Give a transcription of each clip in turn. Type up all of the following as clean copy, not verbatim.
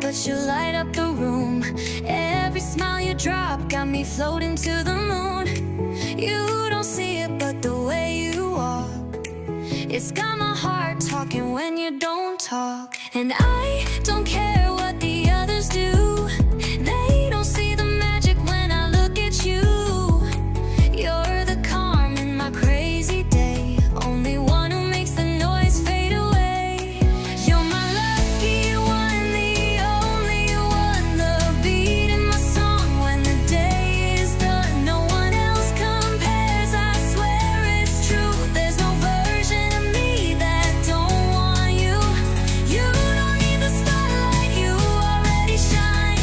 but you light up the room. Every smile you drop got me floating to the moon. You don't see it, but the way you walk, it's got my heart talking when you don't talk. And I don't care what the others do, they don't see the magic when I look at you. You're the calm in my crazy day, only one who makes the noise fade away. You're my lucky one, the only one, the beat in my song when the day is done. No one else compares, I swear it's true. There's no version of me that don't want you. You don't need the spotlight, you already shine.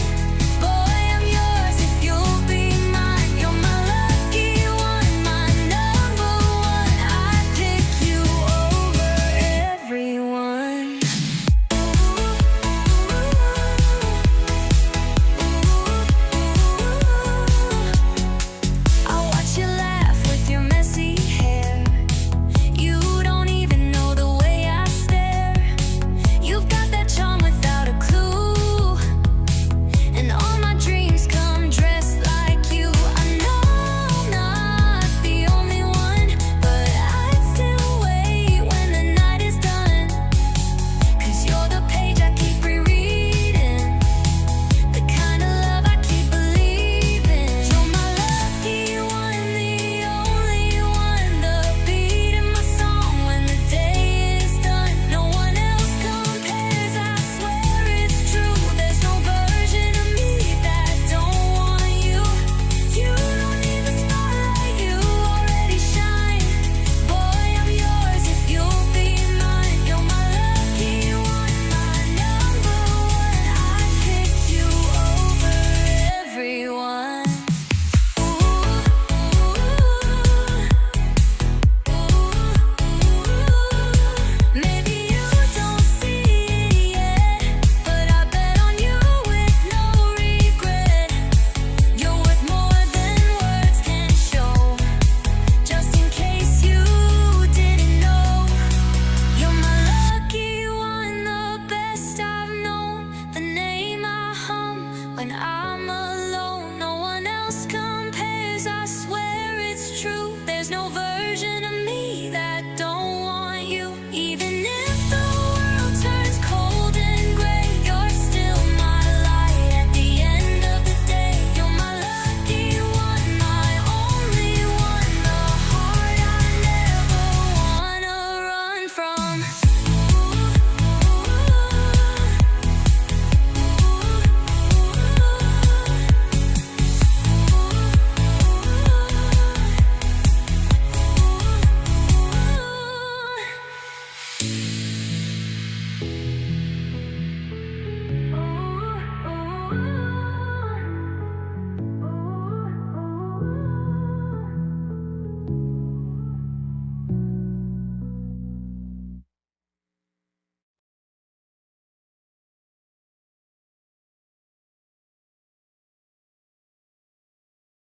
Boy, I'm yours if you'll be mine. You're my lucky one, my number one. I pick you over everyone. I watch you laugh with your messy hair. You don't even know the way I stare. You've got that charm without a clue, and all my dreams come dressed like you. I know I'm not the only one, but I'd still wait when the night is done. 'Cause you're the page I keep rereading, the kind of love I keep believing. You're my lucky one, the only one, the beat in my song when the day is done. No one else compares, I swear it's true. There's no version of me that don't want you. You don't need the spotlight, you already shine. Boy, I'm yours if you'll be mine. You're my lucky one, my number one. I pick you over everyone. Maybe you don't see it yet, but I bet on you with no regret. You're worth more than words can show. Just in case you didn't know, you're my lucky one, the best I've known, the name I hum when I'm alone. No one else compares, I swear it's true. There's no version